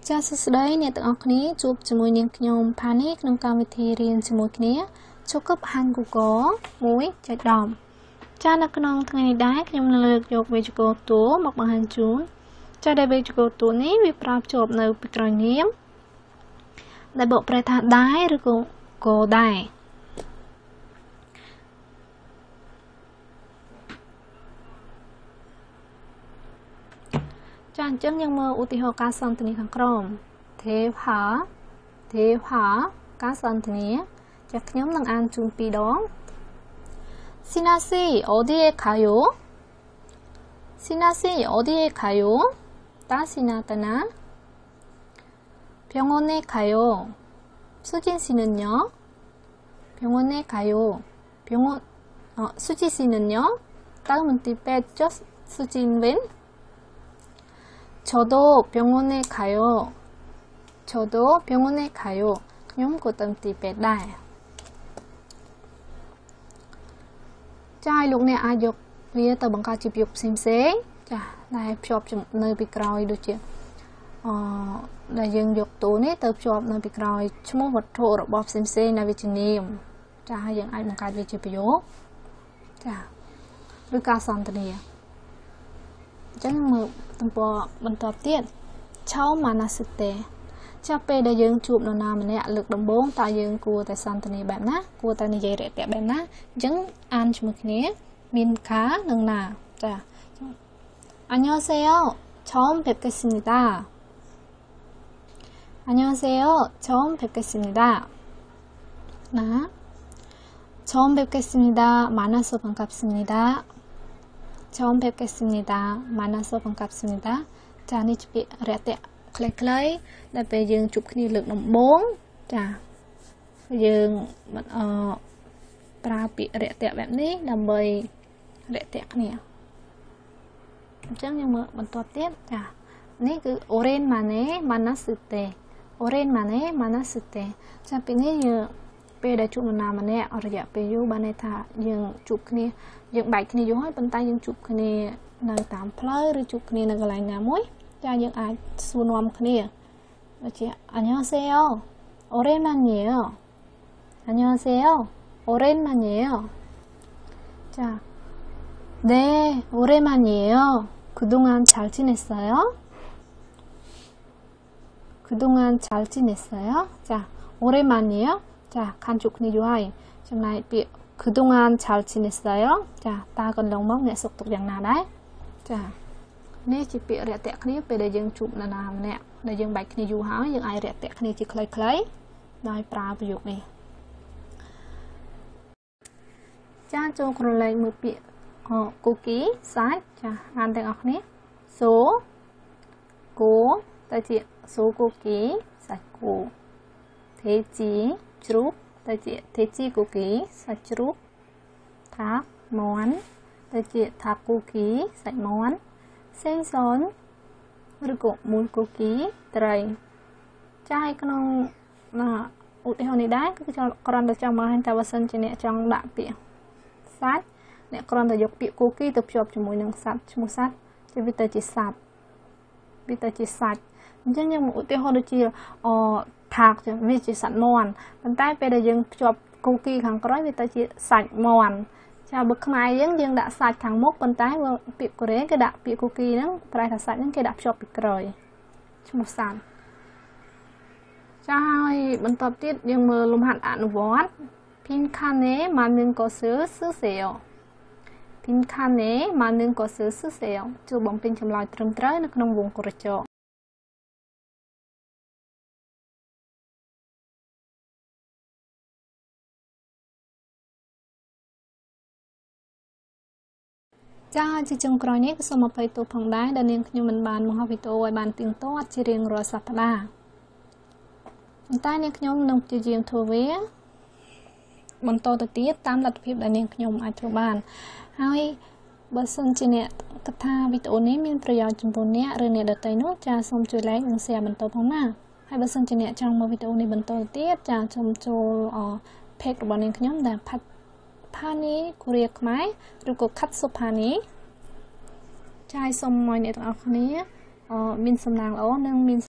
ចាសសួស្តីអ្នកទាំងអស់គ្នាជួបជាមួយនាងខ្ញុំផានីក្នុងកម្មវិធីរៀនជាមួយគ្នាចូលកឹបហាន Google 1.10 ចានៅក្នុងថ្ងៃនេះដែរខ្ញុំនឹងលើកយកវេយ្យាករណ៍តួមកបង្ហាញជូនចាដែលវេយ្យាករណ៍តួនេះវាប្រើភ្ជាប់នៅពីក្រោយនាមដែលបកប្រែថាដែរឬក៏ដែរចាអញ្ចឹងយើងមើលឧទាហរណ៍ការសន្ទនាខាងក្រោមទេវហាការសន្ទនាចាខ្ញុំនឹងអានជូន2ដង시나씨 어디에 가요? 따시나 따나 병원에 가요. 수진 씨는요? 병원에 가요. 수지 씨는요? 다음은 뺐죠? 수진 웬? 저도 병원에 가요. nhóm của tầm tỷ bẹt đài trai lúc này ai dục vì tờ bằng ca chụp dục xem xế chà này chụp nơi bị còi được chưa là dừng dục tủ này tờ chụp nơi bị còi chúng một vật thổ rồi bóp xem xế là vì trình niệm chà dừng ai bằng ca vì chụp dục chà được ca son tờ này chẳng mở tầm bò bằng tập tiết cháu mà là sự tệ cha pe đã dừng chụp nó nào mình lực đồng bốn tại dừng cua tại san tây bạn ná cua tại này dây rẻ tẹt bạn ná dừng ăn cho một cái min cá nâng nà cha 안녕하세요 처음 뵙겠습니다 안녕하세요 처음 뵙겠습니다 나 처음 뵙겠습니다 만나서 반갑습니다 처음 뵙겠습니다 만나서 반갑습니다 cha này chụp rẻ tẹt clay là về dương chụp khi lực đồng 4 chà dương pra bị rẻ tẹtแบบนี้là mời rẻ tẹt nè chắc nhưng mà mình tập tiếp chà này cứ oren mà nè manasute oren mà nè manasute chà bên này như pe đã chụp nào mà nè ở rẻ pe vô ban này thà dương chụp khi dương bài khi vô hết bên tay dương chụp khi nơi tạm play rồi chụp khi nơi lại nhà muối cha những ai xuân nom kia chị 안녕하세요 오랜만이에요 안녕하세요 오랜만이에요 자 네 오랜만이에요 그동안 잘 지냈어요 자 오랜만이에요 자 간축니 좋아해 trong này bị 그동안 잘 지냈어요 자 ta còn lồng móc nghệ sụp tụcយ៉ាងណាដែរចានេះជាពាក្យរយៈតៈគ្នាពេលដែលយើងជួបនរណាម្នាក់ដែលយើងបែកគ្នាយូរហើយយើងអាចរយៈតៈគ្នាជាខ្លីៗដោយប្រើប្រយោគនេះចាចូលក្រឡេកមើលពាក្យគូគីសាច់ចាអានទាំងអស់គ្នាសូគូទៅជាសូគូគីសាច់គូទេជីជ្រូកទៅជាទេជីគូគីសាច់ជ្រូកថាមន់ទៅជាថាគូគីសាច់មន់សេងសូនឬក៏មូលគូគីត្រីចាឲ្យក្នុងឧទាហរណ៍នេះដែរគឺគ្រាន់តែចង់មកឲ្យតែបើសិនជាអ្នកចង់ដាក់ពាក្យសាច់អ្នកគ្រាន់តែយកពាក្យគូគីទៅភ្ជាប់ជាមួយនឹងសត្វឈ្មោះសត្វជាវាទៅជាសត្វវាទៅជាសាច់អញ្ចឹងយើងឧទាហរណ៍ដូចជាថាវាជាសត្វមន់ប៉ុន្តែពេលដែលយើងភ្ជាប់គូគីខាងក្រោយវាទៅជាសាច់មន់ចាបើខ្មែរយើងដាក់សាច់ខាងមុខប៉ុន្តែពាក្យកូរ៉េគេដាក់ពាក្យគូគីហ្នឹងប្រែថាសាច់ហ្នឹងគេដាក់ភ្ជាប់ពីក្រោយឈ្មោះសត្វចាហើយបន្តទៀតយើងមើលលំហាត់អនុវត្ត빈칸에 맞는 것을 쓰세요 빈칸에 맞는 것을 쓰세요 ចូលបំពេញចម្លើយត្រឹមត្រូវនៅក្នុងវងក្រចកចាជាចុងក្រោយនេះក៏សូមអភ័យទោសផងដែរដែលនាងខ្ញុំមិនបានបង្ហោះវីដេអូឲ្យបានទៀងទាត់ជារៀងរាល់សប្តាហ៍ប៉ុន្តែនាងខ្ញុំនឹងព្យាយាមធ្វើវាបន្តទៅទៀតតាមលទ្ធភាពដែលនាងខ្ញុំអាចធ្វើបានហើយបើសិនជាអ្នកគិតថាវីដេអូនេះមានប្រយោជន៍ចំពោះអ្នកឬអ្នកដទៃនោះចាសូមជួយ like និង share បន្តផងណាហើយបើសិនជាអ្នកចង់មើលវីដេអូនេះបន្តទៅទៀតចាសូមចូល page របស់នាងខ្ញុំដែលផានីកូរ៉េខ្មែរឬក៏ខាត់សូផានីចាយសូមឲ្យអ្នកទាំងអស់គ្នាមានសំណាងល្អនិងមាន